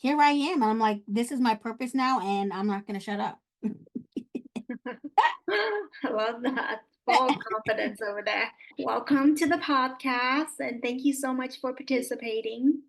here I am. And I'm like, this is my purpose now, and I'm not going to shut up. I love that. Full confidence over there. Welcome to the podcast, and thank you so much for participating.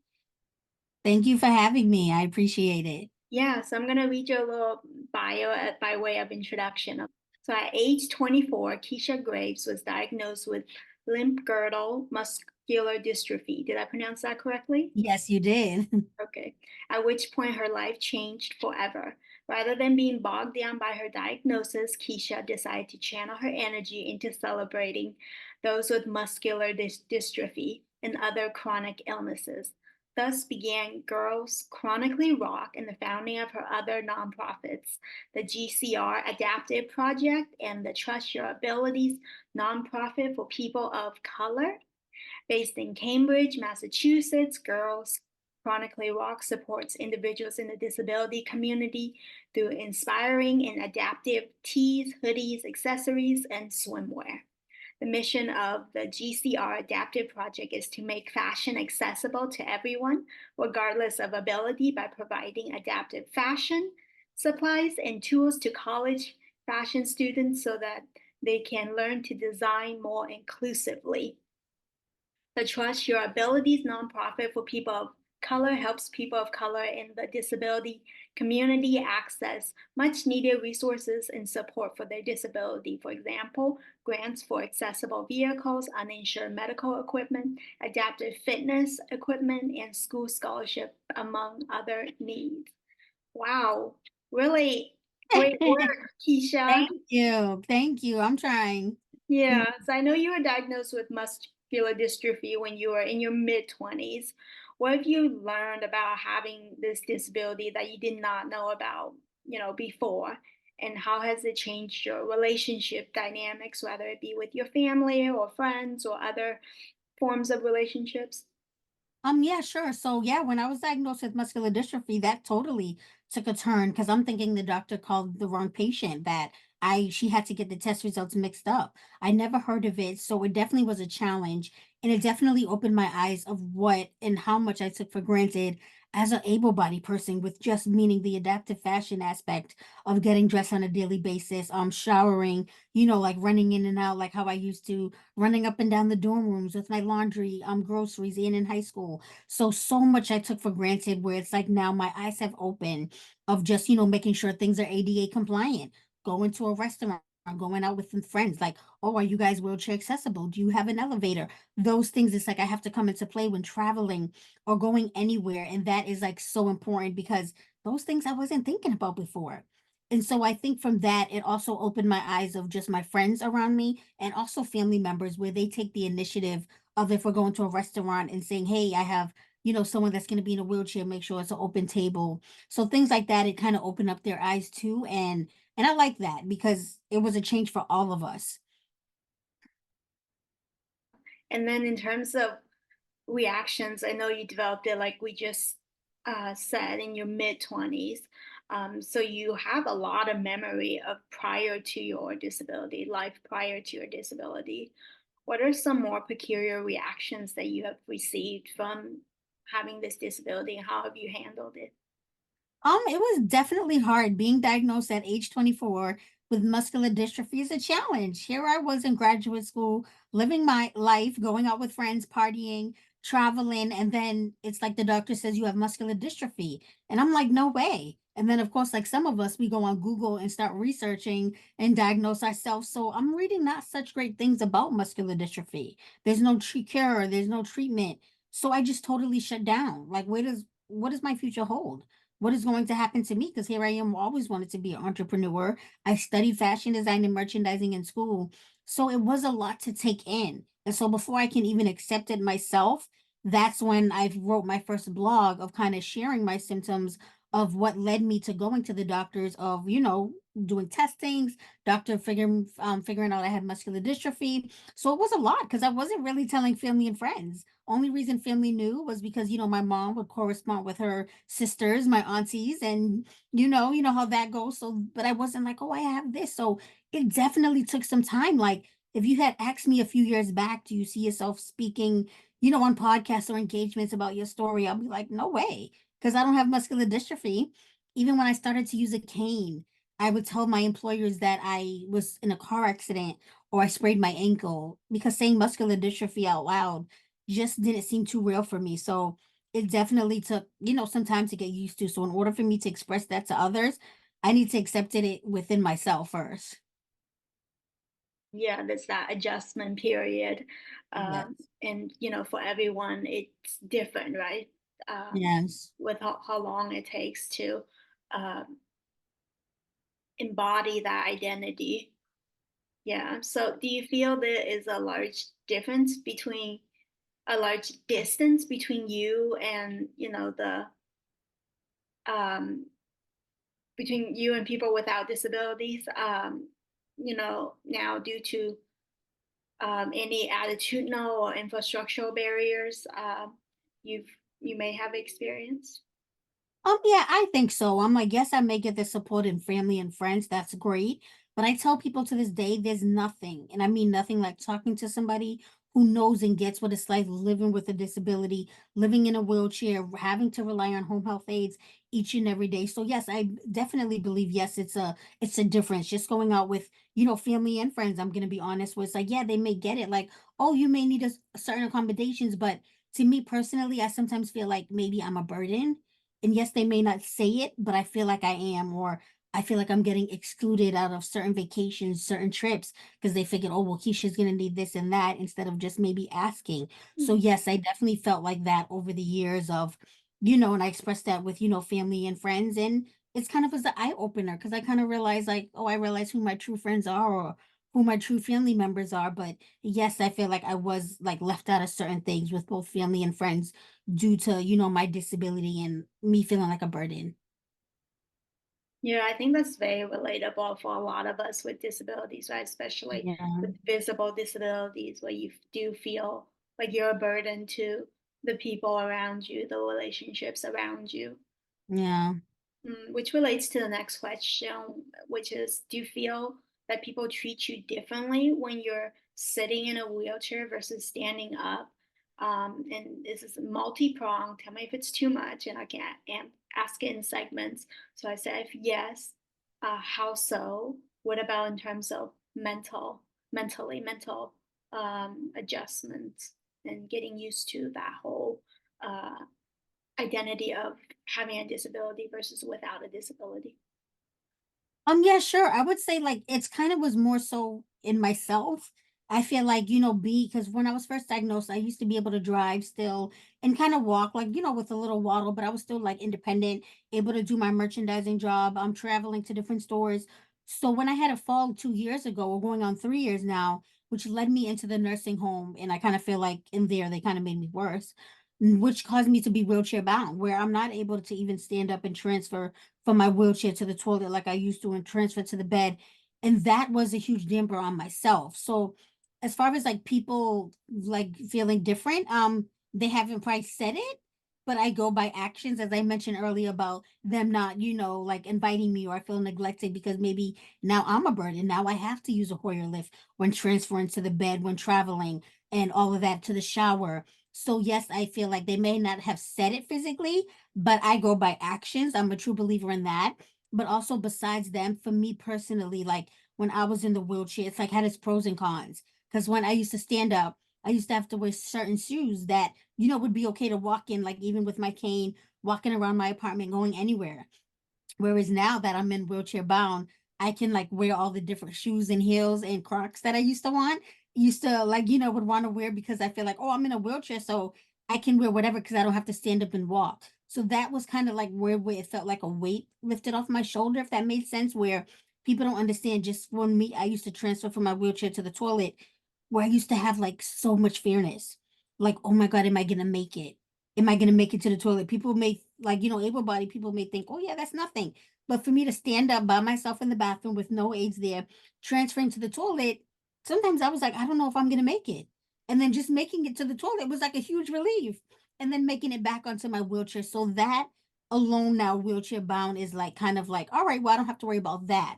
Thank you for having me. I appreciate it. Yeah, so I'm going to read you a little bio by way of introduction. So at age 24, Keisha Greaves was diagnosed with limb-girdle muscular dystrophy. Did I pronounce that correctly? Yes, you did. Okay. At which point her life changed forever. Rather than being bogged down by her diagnosis, Keisha decided to channel her energy into celebrating those with muscular dystrophy and other chronic illnesses. Thus began Girls Chronically Rock and the founding of her other nonprofits, the GCR Adaptive Project and the Trust Your Abilities nonprofit for people of color. Based in Cambridge, Massachusetts, Girls Chronically Rock supports individuals in the disability community through inspiring and adaptive tees, hoodies, accessories, and swimwear. The mission of the GCR Adaptive Project is to make fashion accessible to everyone, regardless of ability, by providing adaptive fashion supplies and tools to college fashion students so that they can learn to design more inclusively. The Trust Your Abilities nonprofit for people of color helps people of color in the disability community access much needed resources and support for their disability. For example, grants for accessible vehicles, uninsured medical equipment, adaptive fitness equipment, and school scholarship, among other needs. Wow, really great work, Keisha. Thank you. Thank you. I'm trying. Yeah, so I know you were diagnosed with muscular dystrophy when you were in your mid 20s. What have you learned about having this disability that you did not know about, before? And how has it changed your relationship dynamics, whether it be with your family or friends or other forms of relationships? Yeah, sure. So yeah, when I was diagnosed with muscular dystrophy, that totally took a turn because I'm thinking the doctor called the wrong patient, that she had to get the test results mixed up. I never heard of it, so it definitely was a challenge. And it definitely opened my eyes of what and how much I took for granted as an able-bodied person, with just meaning the adaptive fashion aspect of getting dressed on a daily basis, showering, like running in and out, like how I used to, running up and down the dorm rooms with my laundry, groceries in high school. So much I took for granted, where it's like now my eyes have opened of just, making sure things are ADA compliant, going to a restaurant, going out with some friends, like, oh, are you guys wheelchair accessible? Do you have an elevator? Those things, it's like I have to come into play when traveling or going anywhere. And that is like so important because those things I wasn't thinking about before. And so I think from that, it also opened my eyes of just my friends around me and also family members, where they take the initiative of, if we're going to a restaurant and saying, hey, I have, someone that's going to be in a wheelchair, make sure it's an open table. So things like that, it kind of opened up their eyes too. And I like that because it was a change for all of us. And then in terms of reactions, I know you developed it like we just said in your mid 20s. So you have a lot of memory of prior to your disability, life prior to your disability. What are some more peculiar reactions that you have received from having this disability, and how have you handled it? It was definitely hard being diagnosed at age 24 with muscular dystrophy is a challenge. Here I was in graduate school, living my life, going out with friends, partying, traveling, and then it's like the doctor says you have muscular dystrophy. And I'm like, no way. And then, of course, like some of us, we go on Google and start researching and diagnose ourselves. So I'm reading not such great things about muscular dystrophy. There's no cure, there's no treatment. So I just totally shut down. Like, what does my future hold? What is going to happen to me? Because here I am, always wanted to be an entrepreneur. I studied fashion design and merchandising in school. So it was a lot to take in. And so before I can even accept it myself, that's when I wrote my first blog of kind of sharing my symptoms of what led me to going to the doctors, of, doing testings, doctor figuring out I had muscular dystrophy. So it was a lot because I wasn't really telling family and friends. Only reason family knew was because, my mom would correspond with her sisters, my aunties, and you know how that goes. So, but I wasn't like, oh, I have this. So it definitely took some time. Like, if you had asked me a few years back, do you see yourself speaking, on podcasts or engagements about your story? I'll be like, no way. because I don't have muscular dystrophy. Even when I started to use a cane, I would tell my employers that I was in a car accident or I sprained my ankle because saying muscular dystrophy out loud just didn't seem too real for me. So it definitely took, some time to get used to. So in order for me to express that to others, I need to accept it within myself first. Yeah, there's that adjustment period. Yes. And, for everyone, it's different, right? Um, Yes. with how long it takes to um, embody that identity. Yeah. So, do you feel there is a large distance between you and, um, between you and people without disabilities, now due to any attitudinal or infrastructural barriers you've you may have experienced? Yeah, I think so. I guess I may get the support in family and friends. That's great. But I tell people to this day, there's nothing, and I mean nothing like talking to somebody who knows and gets what it's like living with a disability, living in a wheelchair, having to rely on home health aides each and every day. So yes, I definitely believe yes, it's a difference. Just going out with, family and friends, I'm gonna be honest with it's like, yeah, they may get it, like, oh, you may need certain accommodations, but to me personally, I sometimes feel like maybe I'm a burden, and yes, they may not say it, but I feel like I am, or I feel like I'm getting excluded out of certain vacations, certain trips, because they figured, oh, well, Keisha's gonna need this and that instead of just maybe asking. So Mhm. yes, I definitely felt like that over the years of, and I expressed that with, family and friends. And it's kind of as an eye opener because I kind of realized like, oh, I realize who my true friends are or who my true family members are. But yes, I feel like I was like left out of certain things with both family and friends due to, my disability and me feeling like a burden. Yeah, I think that's very relatable for a lot of us with disabilities, right? Especially Yeah, with visible disabilities, where you do feel like you're a burden to the people around you, the relationships around you. yeah. Which relates to the next question, which is, do you feel that people treat you differently when you're sitting in a wheelchair versus standing up? And this is multi-pronged. Tell me if it's too much, and I can ask it in segments. So I said, if yes, how so? What about in terms of mental adjustments and getting used to that whole uh, identity of having a disability versus without a disability. Yeah, sure. I would say like it's kind of was more so in myself. I feel like, because when I was first diagnosed, I used to be able to drive still and kind of walk, like, with a little waddle, but I was still like independent, able to do my merchandising job. I'm traveling to different stores. So when I had a fall 2 years ago, or going on 3 years now, which led me into the nursing home, and I kind of feel like in there they kind of made me worse, which caused me to be wheelchair bound, where I'm not able to even stand up and transfer from my wheelchair to the toilet like I used to and transfer to the bed. And that was a huge damper on myself. So as far as like people like feeling different, they haven't probably said it, but I go by actions, as I mentioned earlier about them not, like inviting me, or I feel neglected because maybe now I'm a burden. Now I have to use a Hoyer lift when transferring to the bed, when traveling, and all of that, to the shower. So yes, I feel like they may not have said it physically, but I go by actions. I'm a true believer in that. But also besides them, for me personally, like when I was in the wheelchair, it's like had its pros and cons. Because when I used to stand up, I used to have to wear certain shoes that, would be okay to walk in, like even with my cane, walking around my apartment, going anywhere. Whereas now that I'm in wheelchair bound, I can like wear all the different shoes and heels and Crocs that I used to want. Used to like, would want to wear because I feel like, oh, I'm in a wheelchair, so I can wear whatever because I don't have to stand up and walk. So that was kind of like where it felt like a weight lifted off my shoulder, if that made sense, where people don't understand. Just when me, I used to transfer from my wheelchair to the toilet, where I used to have like so much fearness. Like, oh my God, am I gonna make it? Am I gonna make it to the toilet? People may like, able-bodied people may think, oh yeah, that's nothing. But for me to stand up by myself in the bathroom with no aids there, transferring to the toilet, sometimes I was like, I don't know if I'm gonna make it. And then just making it to the toilet was like a huge relief. And then making it back onto my wheelchair. So that alone now, wheelchair bound, is like kind of like, all right, well, I don't have to worry about that.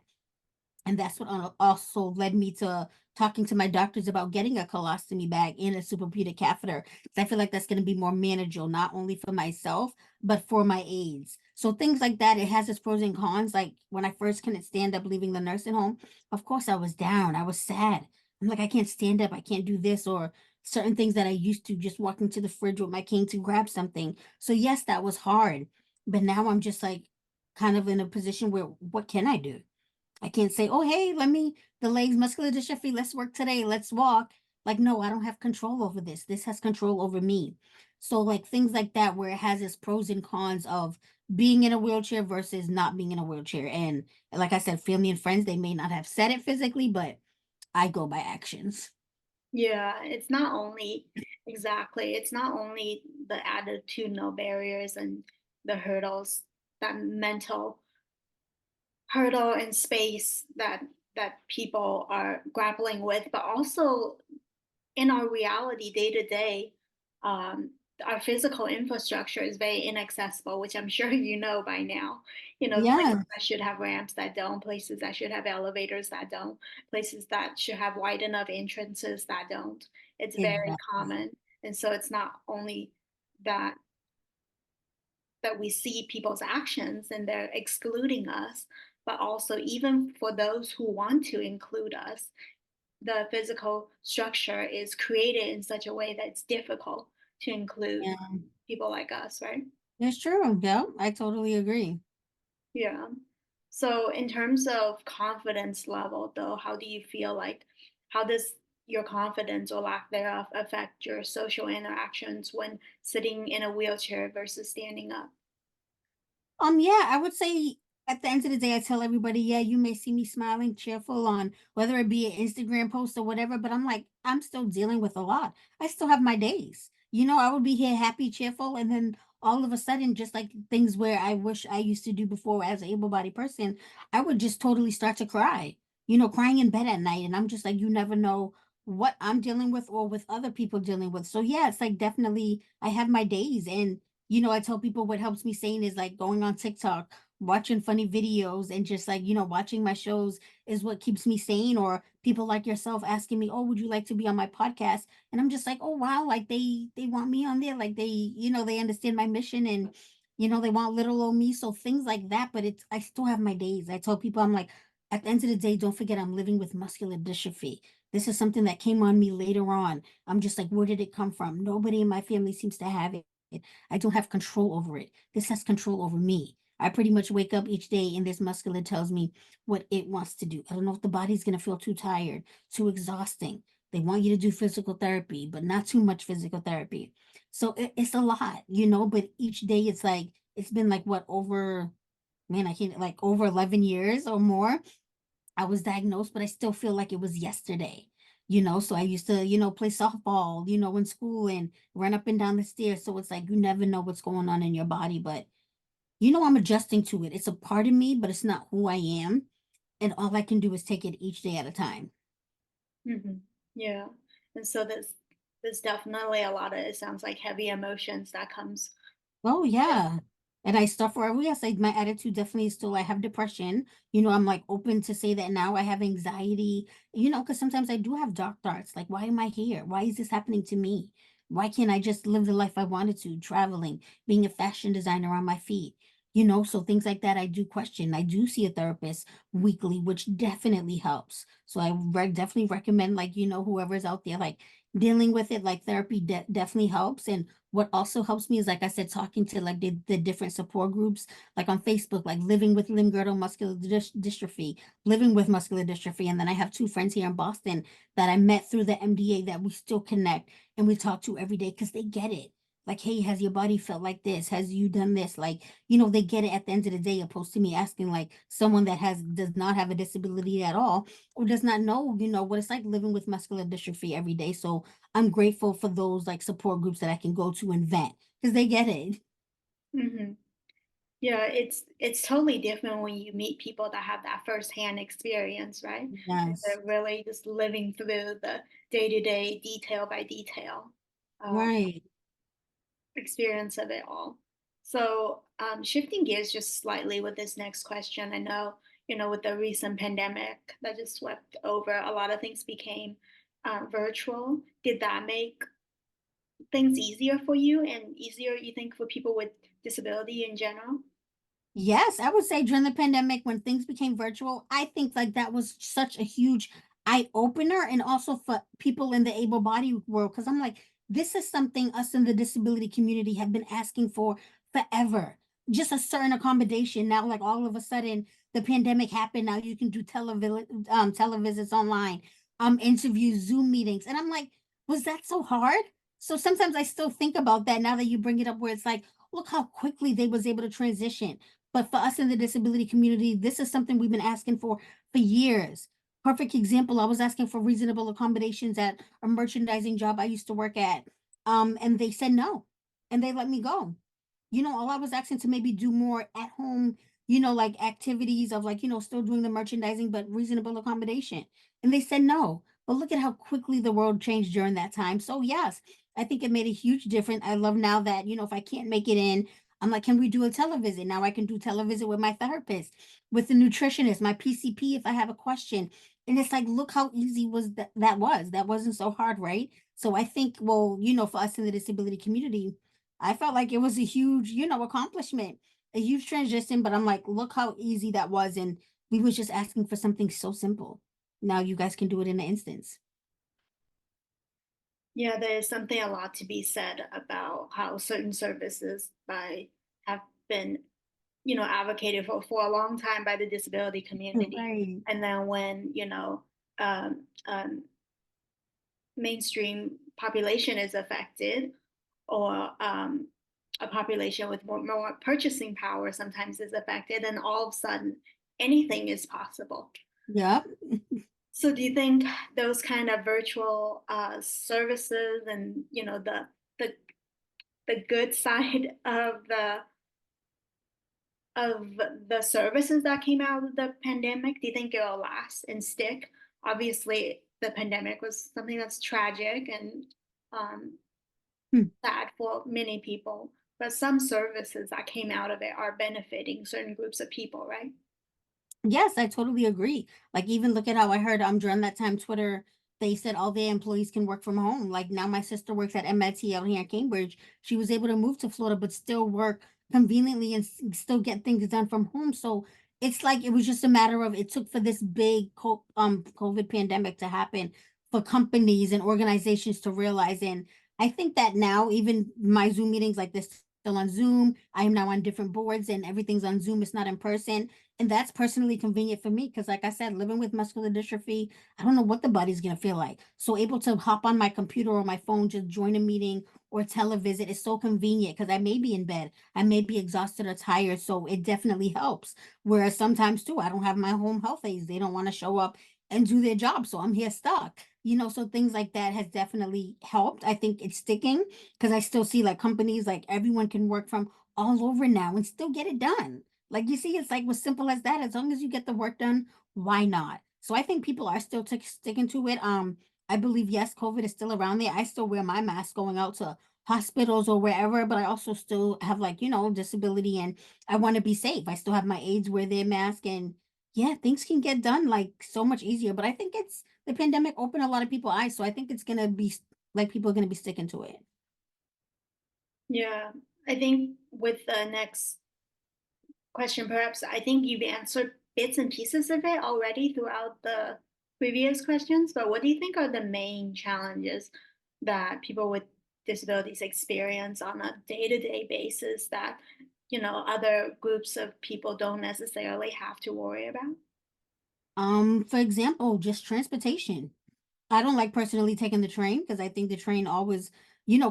And that's what also led me to talking to my doctors about getting a colostomy bag and a suprapubic catheter. Because I feel like that's going to be more manageable, not only for myself, but for my aids. So things like that, it has its pros and cons. Like when I first couldn't stand up leaving the nursing home, of course I was down. I was sad. I'm like, I can't stand up. I can't do this or certain things that I used to just walking to the fridge with my cane to grab something. So yes, that was hard. But now I'm just like kind of in a position where what can I do? I can't say, oh, hey, let me, the legs, muscular dystrophy, let's work today, let's walk. Like, no, I don't have control over this. This has control over me. So, like, things like that, where it has its pros and cons of being in a wheelchair versus not being in a wheelchair. And like I said, family and friends, they may not have said it physically, but I go by actions. Yeah, it's not only exactly, it's not only the attitudinal barriers and the hurdles, that mental hurdle and space that people are grappling with, but also in our reality day to day, um, our physical infrastructure is very inaccessible, which I'm sure you know by now. You know, places Yeah, that should have ramps that don't, places that should have elevators that don't, places that should have wide enough entrances that don't. It's very exactly. common. And so it's not only that we see people's actions and they're excluding us, but also even for those who want to include us, the physical structure is created in such a way that it's difficult to include Yeah, people like us, right? it's true. Yeah, I totally agree. Yeah. So, in terms of confidence level, though, how do you feel like, how does your confidence or lack thereof affect your social interactions when sitting in a wheelchair versus standing up? Yeah, I would say at the end of the day, I tell everybody, yeah, you may see me smiling, cheerful on whether it be an Instagram post or whatever, but I'm like, I'm still dealing with a lot. I still have my days. I would be here happy, cheerful, and then all of a sudden, just like things where I wish I used to do before as an able-bodied person, I would just totally start to cry, crying in bed at night. And I'm just like, you never know what I'm dealing with or with other people dealing with. So yeah, it's like definitely I have my days and I tell people what helps me sane is like going on TikTok, watching funny videos, and just like, watching my shows is what keeps me sane. Or people like yourself asking me, oh, would you like to be on my podcast? And I'm just like, oh wow, like they want me on there. Like they understand my mission and they want little old me. So things like that. But I still have my days. I tell people I'm like, at the end of the day, don't forget I'm living with muscular dystrophy. This is something that came on me later on. I'm just like, where did it come from? Nobody in my family seems to have it. I don't have control over it. This has control over me. I pretty much wake up each day and this muscular tells me what it wants to do. I don't know if the body's going to feel too tired, too exhausting. They want you to do physical therapy, but not too much physical therapy. So it's a lot, but each day it's like, it's been like what over, man, I can't like over 11 years or more I was diagnosed, but I still feel like it was yesterday. So I used to, play softball, in school and run up and down the stairs. So it's like you never know what's going on in your body, but I'm adjusting to it. It's a part of me, but it's not who I am. And all I can do is take it each day at a time. Hmm. Yeah. And so there's definitely a lot of, it sounds like, heavy emotions that comes Oh with. yeah. And I suffer. Yes, my attitude definitely is still I have depression. I'm like open to say that now I have anxiety, because sometimes I do have dark thoughts. Like, why am I here? Why is this happening to me? Why can't I just live the life I wanted to, traveling, being a fashion designer on my feet? So things like that I do question. I do see a therapist weekly, which definitely helps. So I definitely recommend like, whoever's out there like dealing with it, like therapy definitely helps. And what also helps me is, like I said, talking to like the different support groups, like on Facebook, like living with limb-girdle muscular dystrophy, living with muscular dystrophy. And then I have two friends here in Boston that I met through the MDA that we still connect and we talk to every day because they get it. Like, hey, has your body felt like this? Has you done this? Like, they get it at the end of the day, opposed to me asking like someone that does not have a disability at all or does not know, what it's like living with muscular dystrophy every day. So I'm grateful for those like support groups that I can go to and vent because they get it. Hmm. Yeah, it's totally different when you meet people that have that firsthand experience, right? And Yes. they're really just living through the day-to-day, detail by detail, um, Right. experience of it all. So, shifting gears just slightly with this next question, I know, with the recent pandemic that just swept over, a lot of things became virtual. Did that make things easier for you and easier, you think, for people with disability in general? Yes, I would say during the pandemic when things became virtual, I think like that was such a huge eye opener and also for people in the able bodied world. Cause I'm like, this is something us in the disability community have been asking for forever. Just a certain accommodation. Now, like all of a sudden the pandemic happened. Now you can do televisits online, interviews, Zoom meetings. And I'm like, was that so hard? So sometimes I still think about that now that you bring it up where it's like, look how quickly they was able to transition, but for us in the disability community, this is something we've been asking for years. Perfect example, I was asking for reasonable accommodations at a merchandising job I used to work at. And they said no, and they let me go. All I was asking to maybe do more at home, like activities of like, still doing the merchandising, but reasonable accommodation. And they said no. But look at how quickly the world changed during that time. So yes, I think it made a huge difference. I love now that, if I can't make it in, I'm like, can we do a televisit? Now I can do televisit with my therapist, with the nutritionist, my PCP if I have a question. And it's like, look how easy was that was. That wasn't so hard, right? So I think, well, for us in the disability community, I felt like it was a huge, accomplishment, a huge transition. But I'm like, look how easy that was. And we was just asking for something so simple. Now you guys can do it in an instance. Yeah, there's something a lot to be said about how certain services by have been, advocated for a long time by the disability community. Right. And then when, um, um, mainstream population is affected, or a population with more purchasing power sometimes is affected, and all of a sudden anything is possible. Yep. So do you think those kind of virtual services and the the good side of the services that came out of the pandemic, do you think it'll last and stick? Obviously, the pandemic was something that's tragic and um, Hmm. sad for many people, but some services that came out of it are benefiting certain groups of people, right? Yes, I totally agree. Like even look at how I heard during that time Twitter, they said all their employees can work from home. Like now my sister works at MIT out here in Cambridge. She was able to move to Florida but still work conveniently and still get things done from home. So it's like it was just a matter of it took for this big COVID pandemic to happen for companies and organizations to realize. And I think that now even my Zoom meetings like this still on Zoom. I am now on different boards and everything's on Zoom. It's not in person, and that's personally convenient for me because, like I said, living with muscular dystrophy, I don't know what the body's going to feel like. So, able to hop on my computer or my phone, just join a meeting or televisit is so convenient because I may be in bed, I may be exhausted or tired. So, it definitely helps. Whereas sometimes, too, I don't have my home health aides, they don't want to show up and do their job. So, I'm here stuck. So things like that has definitely helped. I think it's sticking because I still see like companies, like everyone can work from all over now and still get it done. Like you see, it's like as simple as that. As long as you get the work done, why not? So I think people are still sticking to it. I believe yes, COVID is still around there. I still wear my mask going out to hospitals or wherever, but I also still have like disability and I want to be safe. I still have my aides wear their mask and yeah, things can get done like so much easier. But I think it's the pandemic opened a lot of people's eyes, so I think it's gonna be like people are gonna be sticking to it. Yeah, I think with the next question, perhaps I think you've answered bits and pieces of it already throughout the previous questions, but what do you think are the main challenges that people with disabilities experience on a day-to-day basis that, other groups of people don't necessarily have to worry about? For example, just transportation. I don't like personally taking the train because I think the train always,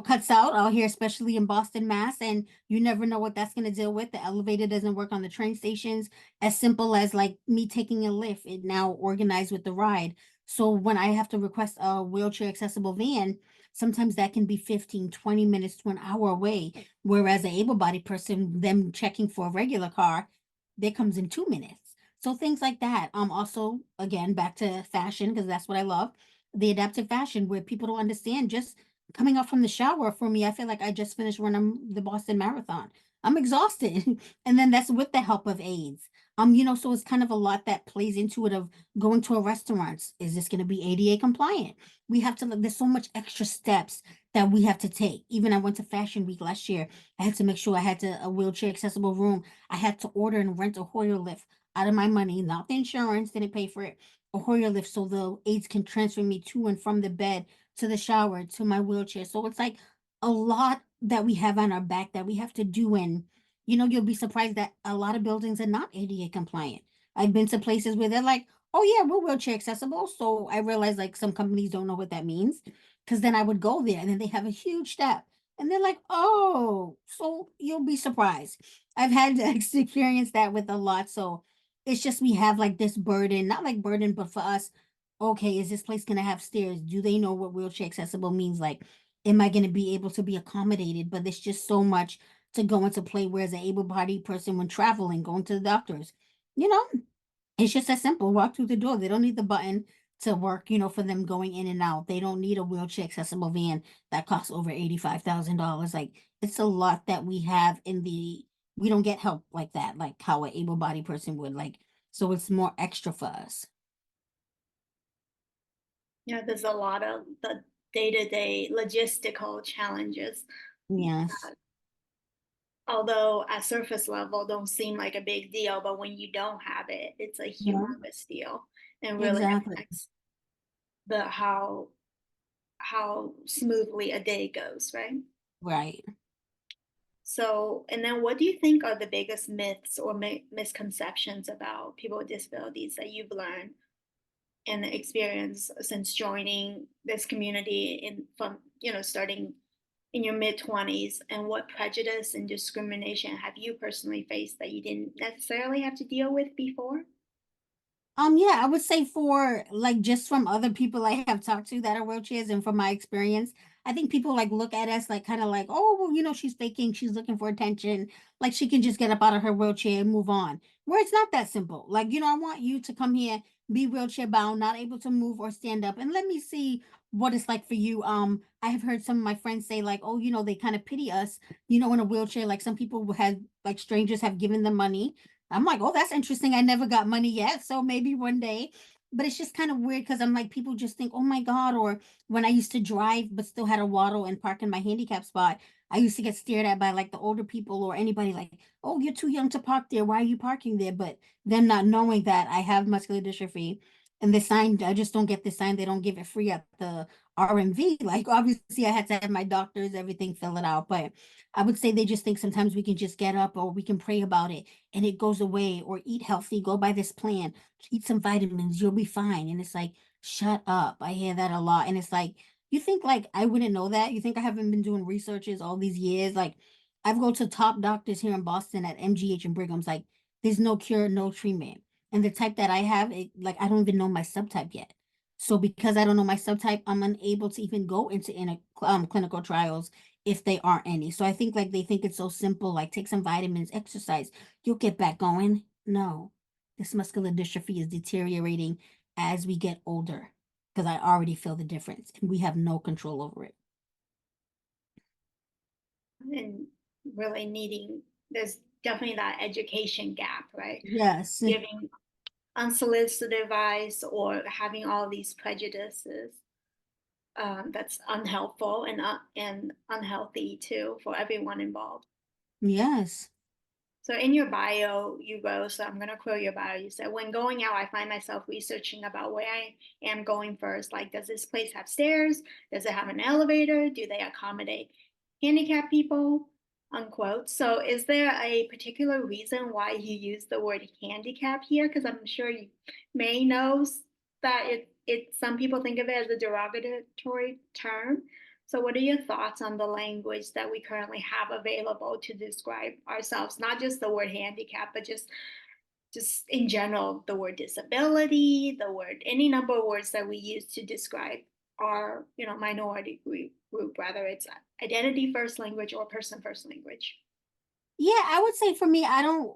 cuts out here, especially in Boston, Mass. And you never know what that's going to deal with. The elevator doesn't work on the train stations. As simple as like me taking a lift, it now organized with the ride. So when I have to request a wheelchair accessible van, sometimes that can be 15, 20 minutes to an hour away. Whereas an able-bodied person, them checking for a regular car, that comes in 2 minutes. So things like that. Also, again, back to fashion because that's what I love, the adaptive fashion where people don't understand just coming out from the shower for me. I feel like I just finished running the Boston Marathon. I'm exhausted. And then that's with the help of aides. So it's kind of a lot that plays into it of going to a restaurant. Is this going to be ADA compliant? We have to, there's so much extra steps that we have to take. Even I went to Fashion Week last year. I had to make sure I had a wheelchair accessible room. I had to order and rent a Hoyer lift out of my money, not the insurance, didn't pay for it. A Hoyer lift so the aides can transfer me to and from the bed to the shower to my wheelchair. So it's like a lot that we have on our back that we have to do. And you'll be surprised that a lot of buildings are not ADA compliant. I've been to places where they're like, oh yeah, we're wheelchair accessible. So I realize like some companies don't know what that means. Cause then I would go there and then they have a huge step. And they're like, oh, so you'll be surprised. I've had to experience that with a lot. So it's just we have like this burden, not like burden, but for us, okay, is this place gonna have stairs? Do they know what wheelchair accessible means? Like, am I gonna be able to be accommodated? But there's just so much to go into play. Whereas an able-bodied person when traveling, going to the doctors, you know, it's just that simple. Walk through the door. They don't need the button to work, for them going in and out. They don't need a wheelchair accessible van that costs over $85,000. Like it's a lot that we have we don't get help like that, like how an able-bodied person would like. So it's more extra for us. Yeah, there's a lot of the day-to-day logistical challenges, Yes. although at surface level don't seem like a big deal, but when you don't have it, it's a Yeah, humongous deal and really exactly. affects the how smoothly a day goes, right? Right. So, and then what do you think are the biggest myths or misconceptions about people with disabilities that you've learned and experienced since joining this community in from, starting in your mid 20s, and what prejudice and discrimination have you personally faced that you didn't necessarily have to deal with before? Yeah, I would say for like just from other people I have talked to that are wheelchairs and from my experience, I think people like look at us like kind of like, oh, well, she's faking, she's looking for attention. Like she can just get up out of her wheelchair and move on. Where it's not that simple. Like, I want you to come here, be wheelchair bound, not able to move or stand up, and let me see what it's like for you. I have heard some of my friends say, like, oh, they kind of pity us, in a wheelchair. Like some people have like strangers have given them money. I'm like, oh, that's interesting. I never got money yet. So maybe one day. But it's just kind of weird because I'm like, people just think, oh my God. Or when I used to drive, but still had a waddle and park in my handicap spot, I used to get stared at by like the older people or anybody like, oh, you're too young to park there. Why are you parking there? But them not knowing that I have muscular dystrophy and the sign, I just don't get the sign. They don't give it free at the RMV. Like, obviously, I had to have my doctors, everything fill it out. But I would say they just think sometimes we can just get up or we can pray about it and it goes away, or eat healthy, go by this plan, eat some vitamins, you'll be fine. And it's like, shut up. I hear that a lot. And it's like, you think like I wouldn't know that? You think I haven't been doing researches all these years? Like I've go to top doctors here in Boston at MGH and Brigham's, like there's no cure, no treatment. And the type that I have, like I don't even know my subtype yet. So because I don't know my subtype, I'm unable to even go into clinical trials if they aren't any. So I think like they think it's so simple, like take some vitamins, exercise, you'll get back going. No, this muscular dystrophy is deteriorating as we get older because I already feel the difference and we have no control over it. And really needing, there's definitely that education gap, right? Yes. Giving unsolicited advice or having all these prejudices, that's unhelpful and unhealthy too for everyone involved. Yes. So in your bio, you wrote, so I'm going to quote your bio. You said, when going out, I find myself researching about where I am going first. Like, does this place have stairs? Does it have an elevator? Do they accommodate handicapped people? Unquote. So is there a particular reason why you use the word handicap here? Because I'm sure you may know that some people think of it as a derogatory term. So, what are your thoughts on the language that we currently have available to describe ourselves? Not just the word handicap, but just in general, the word disability, the word any number of words that we use to describe our minority group, whether it's identity first language or person first language. Yeah, I would say for me, I don't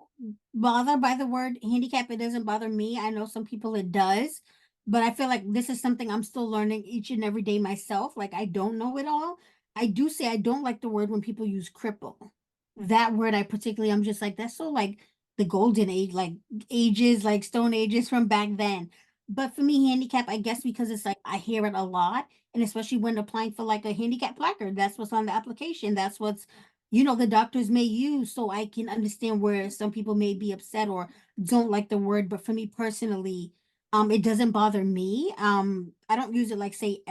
bother by the word handicap. It doesn't bother me. I know some people it does, but I feel like this is something I'm still learning each and every day myself. Like I don't know it all. I do say I don't like the word when people use cripple. That word I particularly, I'm just like, that's so like the golden age, like ages, like stone ages from back then. But for me, handicap, I guess because it's like I hear it a lot, and especially when applying for like a handicap placard, that's what's on the application. That's what's, the doctors may use. So I can understand where some people may be upset or don't like the word. But for me personally, it doesn't bother me. I don't use it like say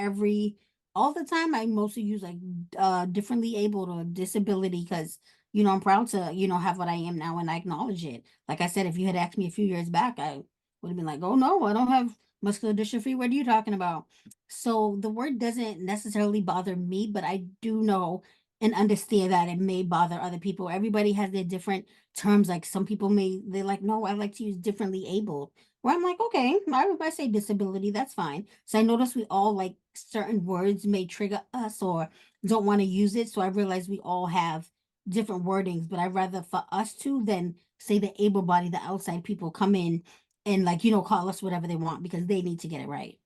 all the time. I mostly use like differently abled or disability because I'm proud to, have what I am now and I acknowledge it. Like I said, if you had asked me a few years back, I would have been like, oh no, I don't have muscular dystrophy. What are you talking about? So the word doesn't necessarily bother me, but I do know and understand that it may bother other people. Everybody has their different terms. Like some people they're like, no, I like to use differently abled. Where I'm like, okay, I say disability, that's fine. So I notice we all like certain words may trigger us or don't want to use it. So I realize we all have different wordings, but I'd rather for us to than say the able body, the outside people come in and like, call us whatever they want because they need to get it right.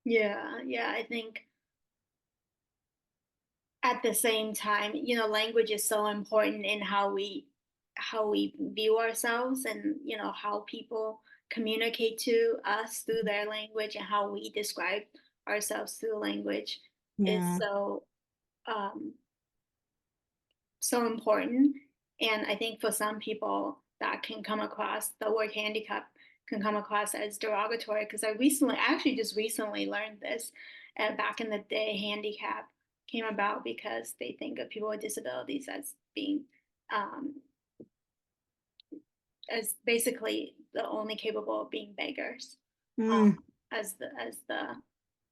Yeah, yeah, I think at the same time, language is so important in how we view ourselves, and how people communicate to us through their language, and how we describe ourselves through language is Yeah, um so important. And I think for some people that can come across, the word handicap can come across as derogatory, because actually just recently learned this. And back in the day, handicap came about because they think of people with disabilities as being um, as basically the only capable of being beggars, mm.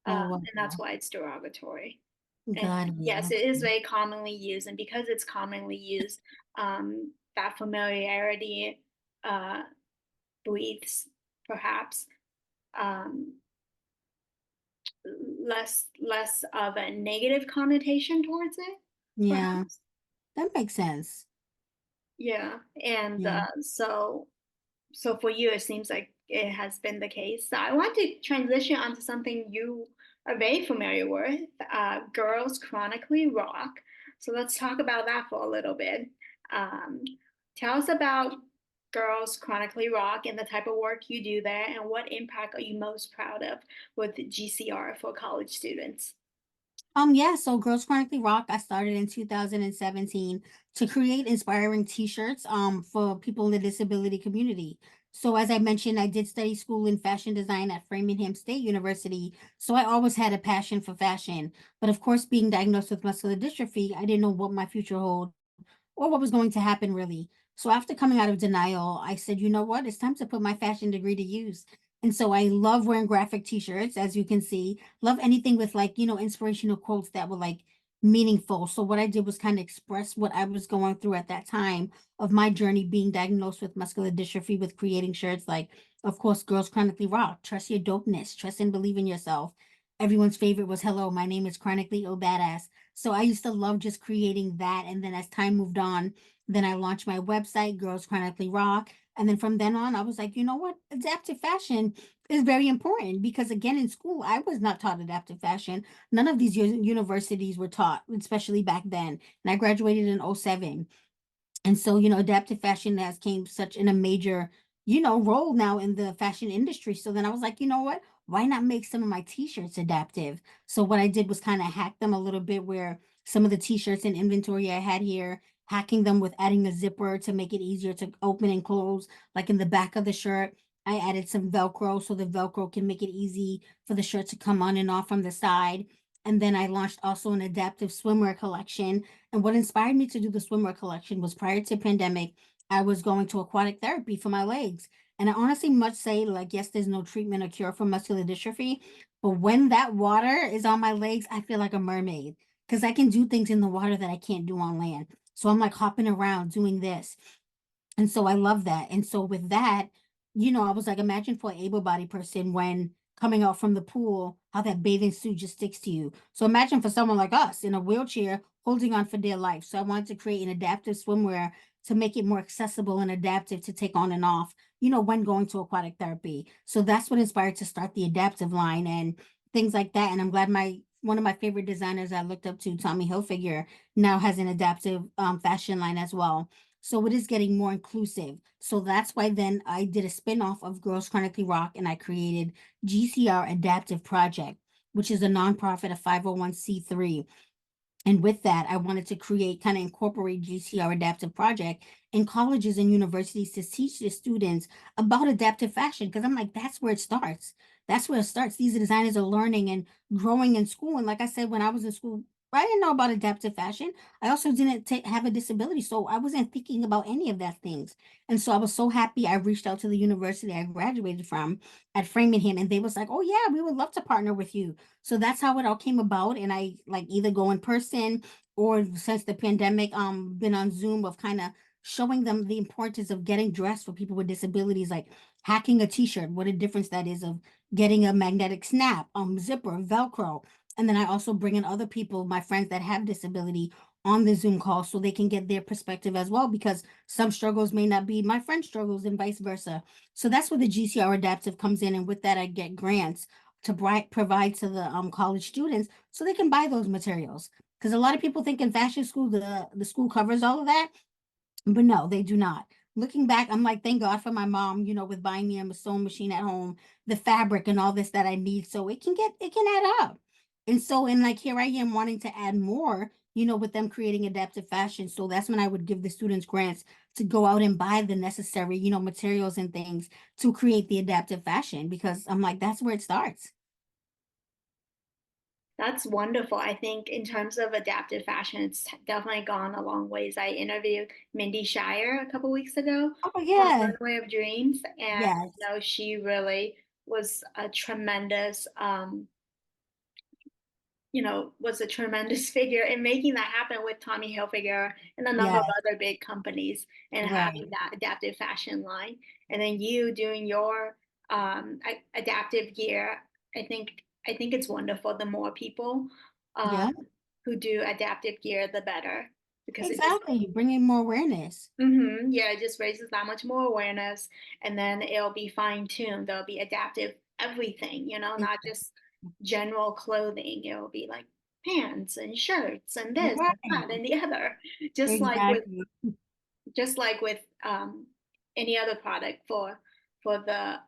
Oh and that's wow. why it's derogatory. And God, yes, yeah. it is very commonly used, and because it's commonly used, that familiarity uh, breathes perhaps um, less of a negative connotation towards it, Yeah, perhaps. that makes sense. Yeah, and Yeah. so for you, it seems like it has been the case. So I want to transition onto something you are very familiar with, Girls Chronically Rock. So let's talk about that for a little bit. Um, Tell us about Girls Chronically Rock and the type of work you do there, and what impact are you most proud of with GCR for college students? Yeah, so Girls Chronically Rock, I started in 2017 to create inspiring t-shirts for people in the disability community. So as I mentioned, I did study school in fashion design at Framingham State University, so I always had a passion for fashion. But of course, being diagnosed with muscular dystrophy, I didn't know what my future held or what was going to happen really. So after coming out of denial, I said, you know what? It's time to put my fashion degree to use. And so I love wearing graphic t-shirts, as you can see. Love anything with like, inspirational quotes that were like meaningful. So what I did was kind of express what I was going through at that time of my journey being diagnosed with muscular dystrophy with creating shirts like, of course, Girls Chronically Rock, trust your dopeness, trust and believe in yourself. Everyone's favorite was hello, my name is Chronically Oh Badass. So I used to love just creating that. And then as time moved on, then I launched my website, Girls Chronically Rock. And then from then on, I was like, you know what? Adaptive fashion is very important because, again, in school, I was not taught adaptive fashion. None of these universities were taught, especially back then. And I graduated in '07. And so, adaptive fashion has came such in a major, role now in the fashion industry. So then I was like, you know what? Why not make some of my t-shirts adaptive? So what I did was kind of hack them a little bit where some of the t-shirts and inventory I had here, hacking them with adding a zipper to make it easier to open and close, like in the back of the shirt. I added some Velcro so the Velcro can make it easy for the shirt to come on and off from the side. And then I launched also an adaptive swimwear collection, and what inspired me to do the swimwear collection was prior to pandemic, I was going to aquatic therapy for my legs. And I honestly must say, like, yes, there's no treatment or cure for muscular dystrophy, but when that water is on my legs, I feel like a mermaid because I can do things in the water that I can't do on land. So I'm like hopping around doing this. And so I love that. And so with that, I was like, imagine for an able-bodied person when coming out from the pool, how that bathing suit just sticks to you. So imagine for someone like us in a wheelchair holding on for dear life. So I wanted to create an adaptive swimwear to make it more accessible and adaptive to take on and off, when going to aquatic therapy. So that's what inspired to start the adaptive line and things like that. And I'm glad my one of my favorite designers I looked up to, Tommy Hilfiger, now has an adaptive fashion line as well. So it is getting more inclusive. So that's why then I did a spin-off of Girls Chronically Rock and I created GCR Adaptive Project, which is a nonprofit, a 501c3. And with that, I wanted to create, kind of incorporate GCR Adaptive Project in colleges and universities to teach the students about adaptive fashion. Because I'm like, that's where it starts. That's where it starts. These designers are learning and growing in school. And like I said, when I was in school, I didn't know about adaptive fashion. I also didn't have a disability. So I wasn't thinking about any of that things. And so I was so happy I reached out to the university I graduated from at Framingham. And they was like, oh, yeah, we would love to partner with you. So that's how it all came about. And I like either go in person or since the pandemic, been on Zoom of kind of showing them the importance of getting dressed for people with disabilities, like hacking a t-shirt, what a difference that is of getting a magnetic snap, zipper, Velcro. And then I also bring in other people, my friends that have disability on the Zoom call so they can get their perspective as well, because some struggles may not be my friend's struggles and vice versa. So that's where the GCR Adaptive comes in. And with that, I get grants to provide to the college students so they can buy those materials. Because a lot of people think in fashion school the school covers all of that, but no, they do not. Looking back, I'm like, thank God for my mom, with buying me a sewing machine at home, the fabric and all this that I need. So it can add up. And so, and like here I am wanting to add more, with them creating adaptive fashion. So that's when I would give the students grants to go out and buy the necessary, materials and things to create the adaptive fashion because I'm like, that's where it starts. That's wonderful. I think in terms of adaptive fashion, it's definitely gone a long ways. I interviewed Mindy Shire a couple weeks ago Oh from yeah. Runway of Dreams, and Yes. she really was a tremendous was a tremendous figure in making that happen with Tommy Hilfiger and a number of Yes. other big companies and Right. having that adaptive fashion line. And then you doing your adaptive gear. I think it's wonderful. The more people Yeah. who do adaptive gear, the better because it just Exactly. Bringing more awareness. yeah, it just raises that much more awareness, and then it'll be fine tuned. There'll be adaptive everything, not just general clothing. It'll be like pants and shirts and this and that Right. and the other, just like with Exactly. just like with any other product for the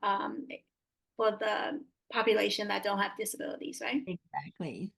for the population that don't have disabilities, right? Exactly.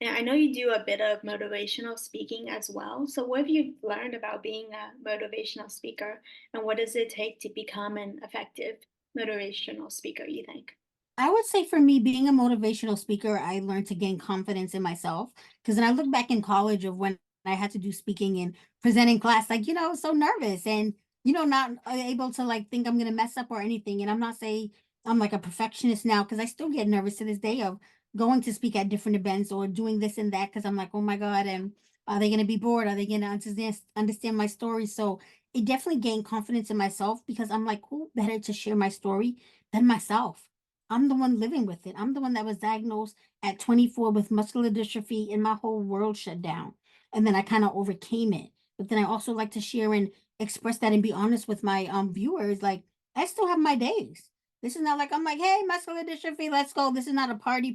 And I know you do a bit of motivational speaking as well. So, what have you learned about being a motivational speaker, and what does it take to become an effective motivational speaker, you think? I would say for me, being a motivational speaker, I learned to gain confidence in myself. Because then I look back in college of when I had to do speaking and presenting class, like, I was so nervous and, not able to like think I'm going to mess up or anything. And I'm not saying I'm like a perfectionist now because I still get nervous to this day of going to speak at different events or doing this and that because I'm like, oh my God, and are they going to be bored? Are they going to understand my story? So it definitely gained confidence in myself because I'm like, who better to share my story than myself? I'm the one living with it. I'm the one that was diagnosed at 24 with muscular dystrophy and my whole world shut down. And then I kind of overcame it. But then I also like to share and express that and be honest with my viewers. Like I still have my days. This is not like I'm like, hey, muscular dystrophy, let's go. This is not a party.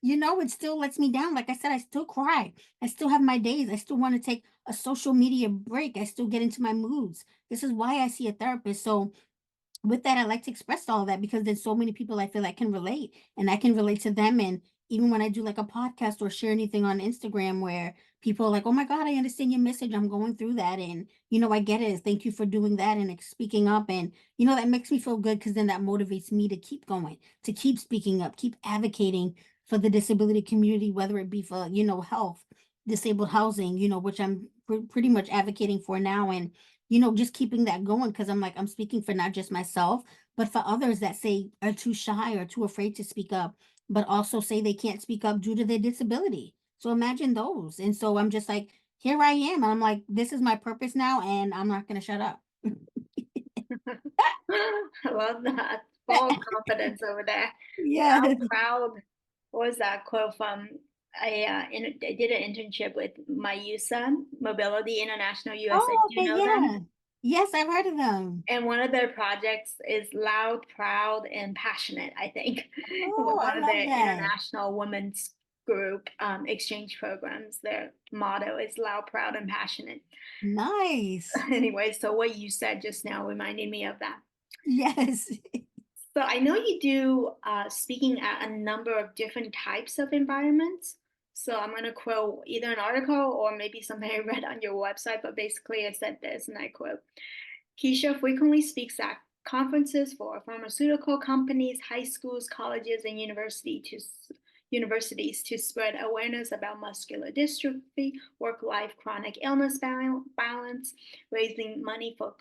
It still lets me down. Like I said, I still cry. I still have my days. I still want to take a social media break. I still get into my moods. This is why I see a therapist. So with that, I like to express all of that because there's so many people I feel I can relate and I can relate to them. And even when I do like a podcast or share anything on Instagram where people are like, oh my God, I understand your message. I'm going through that. And, I get it. Thank you for doing that and speaking up. And, that makes me feel good because then that motivates me to keep going, to keep speaking up, keep advocating for the disability community, whether it be for, health, disabled housing, which I'm pretty much advocating for now. And just keeping that going because I'm like, I'm speaking for not just myself, but for others that say are too shy or too afraid to speak up, but also say they can't speak up due to their disability. So imagine those. And so I'm just like, here I am. And I'm like, this is my purpose now, and I'm not going to shut up. I love that. Full of confidence over there. Yes. How proud was that quote from? I did an internship with MyUSA, Mobility International USA. Oh, Do you okay. know them? Yeah. Yes, I've heard of them. And one of their projects is Loud, Proud, and Passionate, I think. Oh, I One of love their that. international women's group exchange programs. Their motto is loud, proud, and passionate. Nice. Anyway, so what you said just now reminded me of that. Yes. So I know you do speaking at a number of different types of environments. So I'm going to quote either an article or maybe something I read on your website, but basically it said this, and I quote: Keisha frequently speaks at conferences for pharmaceutical companies, high schools, colleges, and universities to spread awareness about muscular dystrophy, work-life chronic illness balance, raising money for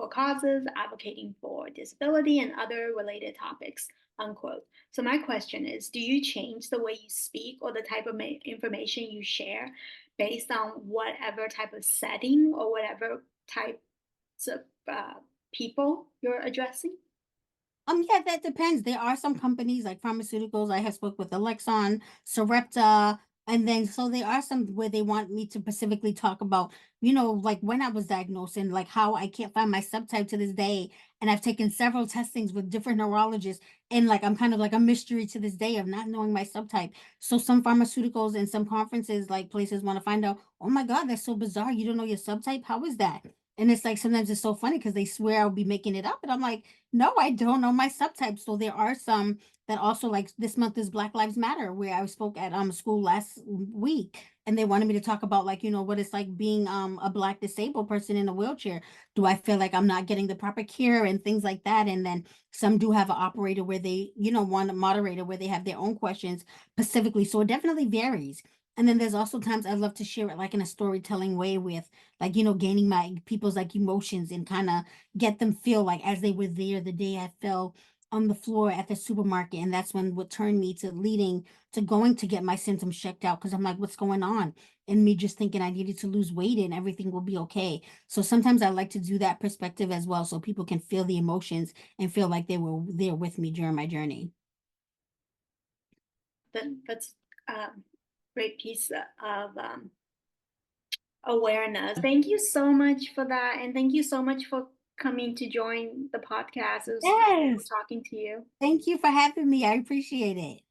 causes, advocating for disability, and other related topics. Unquote. So my question is, do you change the way you speak or the type of information you share based on whatever type of setting or whatever types of people you're addressing? Yeah, that depends. There are some companies like pharmaceuticals. I have spoke with Alexon, Sarepta, and then so there are some where they want me to specifically talk about, like when I was diagnosed and like how I can't find my subtype to this day. And I've taken several testings with different neurologists, and like I'm kind of like a mystery to this day of not knowing my subtype. So some pharmaceuticals and some conferences, like places want to find out, oh my God, that's so bizarre. You don't know your subtype? How is that? And it's like sometimes it's so funny because they swear I'll be making it up. And I'm like, no, I don't know my subtypes. So there are some that also like this month is Black Lives Matter, where I spoke at school last week, and they wanted me to talk about like, what it's like being a black disabled person in a wheelchair. Do I feel like I'm not getting the proper care and things like that? And then some do have an operator where they, want a moderator where they have their own questions specifically. So it definitely varies. And then there's also times I love to share it like in a storytelling way with like, gaining my people's like emotions and kind of get them feel like as they were there the day I fell on the floor at the supermarket. And that's when what turned me to leading to going to get my symptoms checked out because I'm like, what's going on? And me just thinking I needed to lose weight and everything will be okay. So sometimes I like to do that perspective as well so people can feel the emotions and feel like they were there with me during my journey. That's a great piece of awareness. Thank you so much for that. And thank you so much for coming to join the podcast. It was wonderful Yes. talking to you. Thank you for having me. I appreciate it.